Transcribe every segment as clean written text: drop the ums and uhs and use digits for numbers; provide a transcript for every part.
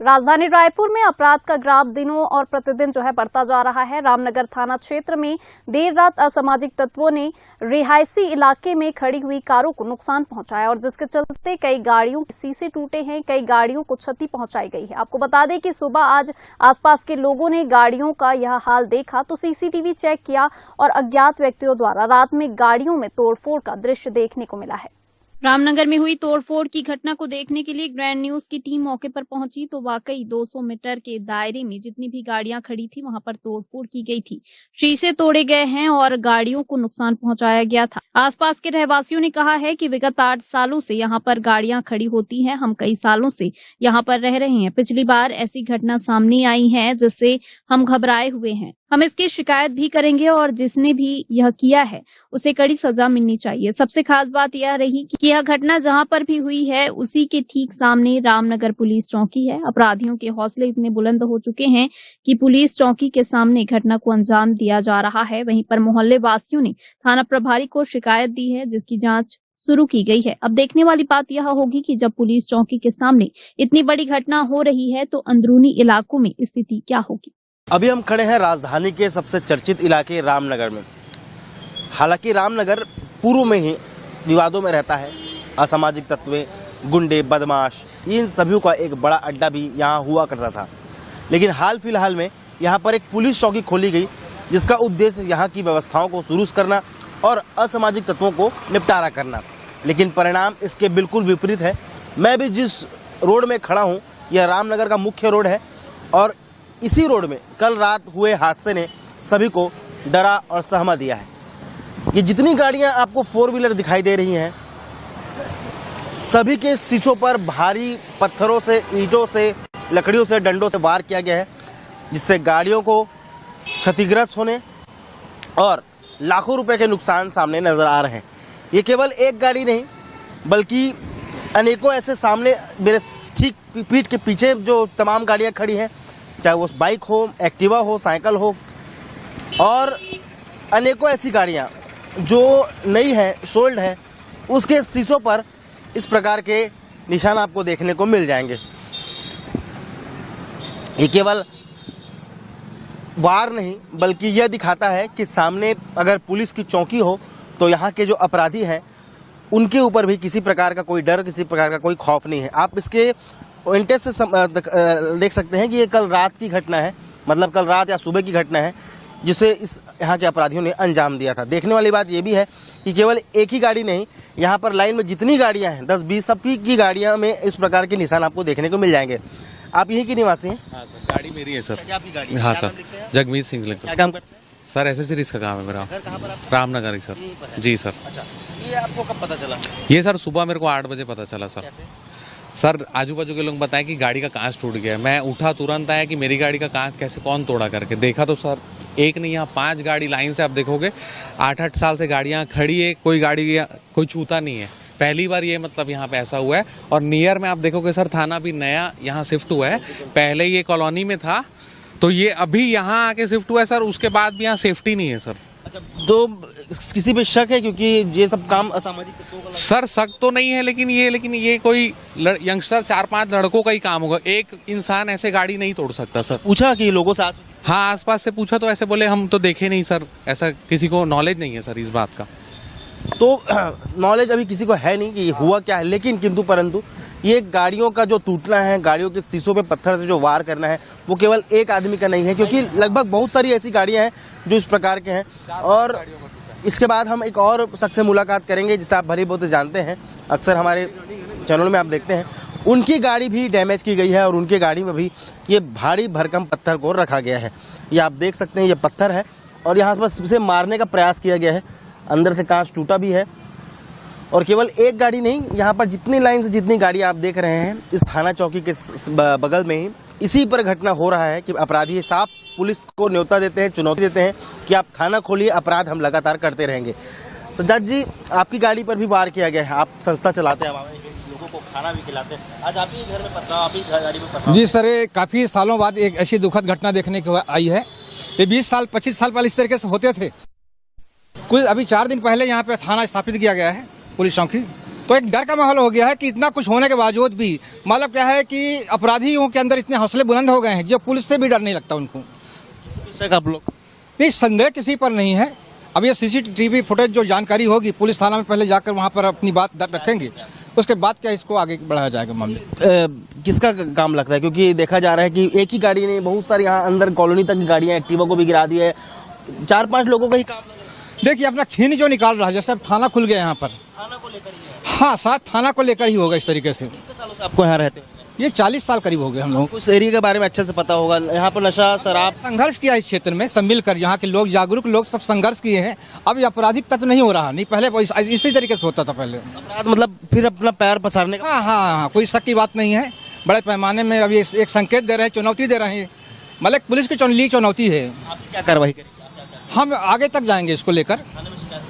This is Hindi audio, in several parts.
राजधानी रायपुर में अपराध का ग्राफ दिनों और प्रतिदिन बढ़ता जा रहा है। रामनगर थाना क्षेत्र में देर रात असामाजिक तत्वों ने रिहायशी इलाके में खड़ी हुई कारों को नुकसान पहुंचाया और जिसके चलते कई गाड़ियों के शीशे टूटे हैं, कई गाड़ियों को क्षति पहुंचाई गई है। आपको बता दें कि सुबह आज आसपास के लोगों ने गाड़ियों का यह हाल देखा तो सीसीटीवी चेक किया और अज्ञात व्यक्तियों द्वारा रात में गाड़ियों में तोड़फोड़ का दृश्य देखने को मिला है। रामनगर में हुई तोड़फोड़ की घटना को देखने के लिए ग्रैंड न्यूज की टीम मौके पर पहुंची तो वाकई 200 मीटर के दायरे में जितनी भी गाड़ियां खड़ी थी वहां पर तोड़फोड़ की गई थी। शीशे तोड़े गए हैं और गाड़ियों को नुकसान पहुंचाया गया था। आसपास के रहवासियों ने कहा है कि विगत 8 सालों से यहां पर गाड़ियां खड़ी होती हैं। हम कई सालों से यहां पर रह रहे हैं। पिछली बार ऐसी घटना सामने आई है जिससे हम घबराए हुए हैं। हम इसकी शिकायत भी करेंगे और जिसने भी यह किया है उसे कड़ी सजा मिलनी चाहिए। सबसे खास बात यह रही कि यह घटना जहां पर भी हुई है उसी के ठीक सामने रामनगर पुलिस चौकी है। अपराधियों के हौसले इतने बुलंद हो चुके हैं कि पुलिस चौकी के सामने घटना को अंजाम दिया जा रहा है। वहीं पर मोहल्ले वासियों ने थाना प्रभारी को शिकायत दी है जिसकी जाँच शुरू की गई है। अब देखने वाली बात यह होगी कि जब पुलिस चौकी के सामने इतनी बड़ी घटना हो रही है तो अंदरूनी इलाकों में स्थिति क्या होगी। अभी हम खड़े हैं राजधानी के सबसे चर्चित इलाके रामनगर में। हालांकि रामनगर पूर्व में ही विवादों में रहता है। असामाजिक तत्व, गुंडे, बदमाश, इन सभी का एक बड़ा अड्डा भी यहाँ हुआ करता था। लेकिन हाल फिलहाल में यहाँ पर एक पुलिस चौकी खोली गई जिसका उद्देश्य यहाँ की व्यवस्थाओं को सुरुस्त करना और असामाजिक तत्वों को निपटारा करना। लेकिन परिणाम इसके बिल्कुल विपरीत है। मैं भी जिस रोड में खड़ा हूँ यह रामनगर का मुख्य रोड है और इसी रोड में कल रात हुए हादसे ने सभी को डरा और सहमा दिया है। ये जितनी गाड़ियां आपको 4 व्हीलर दिखाई दे रही हैं सभी के शीशों पर भारी पत्थरों से, ईंटों से, लकड़ियों से, डंडों से वार किया गया है जिससे गाड़ियों को क्षतिग्रस्त होने और लाखों रुपए के नुकसान सामने नजर आ रहे हैं। ये केवल एक गाड़ी नहीं बल्कि अनेकों ऐसे सामने मेरे ठीक पीठ के पीछे जो तमाम गाड़ियां खड़ी हैं, चाहे वो बाइक हो, एक्टिवा हो, साइकिल हो और अनेकों ऐसी गाड़ियां जो नई है, सोल्ड है, उसके शीशों पर इस प्रकार के निशान आपको देखने को मिल जाएंगे। ये केवल वार नहीं बल्कि यह दिखाता है कि सामने अगर पुलिस की चौकी हो तो यहाँ के जो अपराधी हैं उनके ऊपर भी किसी प्रकार का कोई डर, किसी प्रकार का कोई खौफ नहीं है। आप इसके इंटेंस से देख सकते हैं कि ये कल रात की घटना है, मतलब कल रात या सुबह की घटना है जिसे इस यहाँ के अपराधियों ने अंजाम दिया था। देखने वाली बात ये भी है कि केवल एक ही गाड़ी नहीं, यहाँ पर लाइन में जितनी गाड़ियाँ हैं 10-20 सभी की गाड़ियाँ में इस प्रकार के निशान आपको देखने को मिल जाएंगे। आप यहीं के निवासी हैं? हाँ सर, गाड़ी मेरी है सर। क्या आपकी गाड़ी? हाँ सर, जगमीत सिंह लगता है। क्या काम करते हैं सर? एसेसरीज का काम है मेरा। घर कहाँ पर आपका? रामनगर सर। जी सर। अच्छा, ये आपको कब पता चला? ये सर सुबह मेरे को 8 बजे पता चला सर। सर आजू बाजू के लोग बताए कि गाड़ी का कांच टूट गया। मैं उठा, तुरंत आया कि मेरी गाड़ी का कांच कैसे, कौन तोड़ा करके देखा तो सर एक नहीं यहाँ 5 गाड़ी लाइन से आप देखोगे 8-8 साल से गाड़ियाँ खड़ी है, कोई गाड़ी कोई छूता नहीं है। पहली बार ये मतलब यहाँ पे ऐसा हुआ है। और नियर में आप देखोगे सर थाना भी नया यहाँ शिफ्ट हुआ है। पहले ये कॉलोनी में था तो ये अभी यहाँ आके शिफ्ट हुआ है सर। उसके बाद भी यहाँ सेफ्टी नहीं है सर। अच्छा, तो किसी पे शक है क्योंकि ये सब काम असामाजिक तत्वों का? सर शक तो नहीं है लेकिन ये कोई यंगस्टर 4-5 लड़कों का ही काम होगा। एक इंसान ऐसे गाड़ी नहीं तोड़ सकता सर। पूछा कि लोगों से? हाँ, आसपास से पूछा तो ऐसे बोले हम तो देखे नहीं सर, ऐसा किसी को नॉलेज नहीं है सर इस बात का। तो नॉलेज अभी किसी को है नहीं कि हुआ क्या है। लेकिन किंतु परंतु ये गाड़ियों का जो टूटना है, गाड़ियों के शीशों पे पत्थर से जो वार करना है वो केवल एक आदमी का नहीं है क्योंकि लगभग बहुत सारी ऐसी गाड़ियां हैं जो इस प्रकार के हैं। और इसके बाद हम एक और शख्स से मुलाकात करेंगे जिसे आप भली बहुत जानते हैं, अक्सर हमारे चैनल में आप देखते हैं। उनकी गाड़ी भी डैमेज की गई है और उनकी गाड़ी में भी ये भारी भरकम पत्थर को रखा गया है। ये आप देख सकते हैं, ये पत्थर है और यहाँ पर इसे मारने का प्रयास किया गया है। अंदर से कांच टूटा भी है और केवल एक गाड़ी नहीं, यहाँ पर जितनी लाइन से जितनी गाड़ी आप देख रहे हैं इस थाना चौकी के बगल में ही इसी पर घटना हो रहा है कि अपराधी साफ पुलिस को न्योता देते हैं, चुनौती देते हैं कि आप थाना खोलिए, अपराध हम लगातार करते रहेंगे। तो जज जी, आपकी गाड़ी पर भी वार किया गया है, आप संस्था चलाते हैं, लोगों को खाना भी खिलाते हैं। आज आप ही घर में पथराव, आप ही गाड़ी में पथराव? जी सर, ये काफ़ी सालों बाद एक ऐसी दुखद घटना देखने को आई है। ये 20 साल 25 साल पहले इस तरीके से होते थे। कुछ अभी 4 दिन पहले यहाँ पे थाना स्थापित किया गया है, पुलिस चौकी। तो तो एक डर का माहौल हो गया है कि इतना कुछ होने के बावजूद भी मतलब क्या है कि अपराधियों के अंदर इतने हौसले बुलंद हो गए हैं जो पुलिस से भी डर नहीं लगता उनको। विषय का आप लोग नहीं, संदेह किसी पर नहीं है। अब ये सीसीटीवी फुटेज जो जानकारी होगी पुलिस थाना में पहले जाकर वहाँ पर अपनी बात दर्ज रखेंगे, उसके बाद क्या इसको आगे बढ़ाया जाएगा मामले। किसका काम लगता है, क्योंकि देखा जा रहा है कि एक ही गाड़ी नहीं, बहुत सारी यहाँ अंदर कॉलोनी तक की गाड़ियाँ एक्टिवा को भी गिरा दी है, 4-5 लोगों का ही काम लग रहा है। देखिए अपना खीन जो निकाल रहा है, जैसे अब थाना खुल गया यहाँ पर, थाना को लेकर ही है। हाँ साथ थाना को लेकर ही होगा इस तरीके से। कितने सालों से आपको यहाँ रहते हो? ये 40 साल करीब हो गए हम लोगों को। उस एरिया के बारे में अच्छे से पता होगा, यहाँ पर नशा शराब संघर्ष किया इस क्षेत्र में, सब मिलकर यहाँ के लोग, जागरूक लोग सब संघर्ष किए हैं। अब ये आपराधिक तत्व नहीं हो रहा, नहीं पहले इसी तरीके से होता था पहले। अपराध मतलब फिर अपना पैर पसारने का। हाँ, कोई शक की बात नहीं है। बड़े पैमाने में अभी एक संकेत दे रहे हैं, चुनौती दे रहे हैं, मतलब पुलिस की चुनौती है। आप क्या कार्रवाई करेंगे? हम आगे तक जाएंगे इसको लेकर।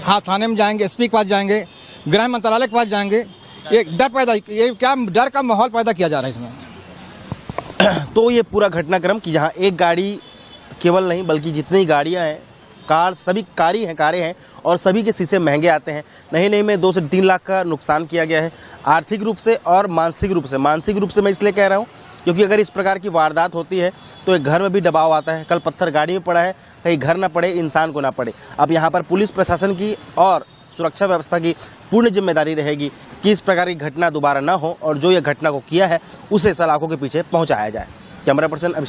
हाँ, थाने में जाएंगे, एसपी के पास जाएंगे, गृह मंत्रालय के पास जाएंगे। एक डर का माहौल पैदा किया जा रहा है इसमें। तो ये पूरा घटनाक्रम कि जहाँ एक गाड़ी केवल नहीं बल्कि जितनी गाड़ियाँ हैं, कार, सभी कारें हैं और सभी के शीशे महंगे आते हैं। नहीं में 2 से 3 लाख का नुकसान किया गया है, आर्थिक रूप से और मानसिक रूप से। मानसिक रूप से मैं इसलिए कह रहा हूँ क्योंकि अगर इस प्रकार की वारदात होती है तो एक घर में भी दबाव आता है। कल पत्थर गाड़ी में पड़ा है, कहीं घर ना पड़े, इंसान को ना पड़े। अब यहाँ पर पुलिस प्रशासन की और सुरक्षा व्यवस्था की पूर्ण जिम्मेदारी रहेगी कि इस प्रकार की घटना दोबारा न हो और जो ये घटना को किया है उसे सलाखों के पीछे पहुँचाया जाए। कैमरा पर्सन अभिषेक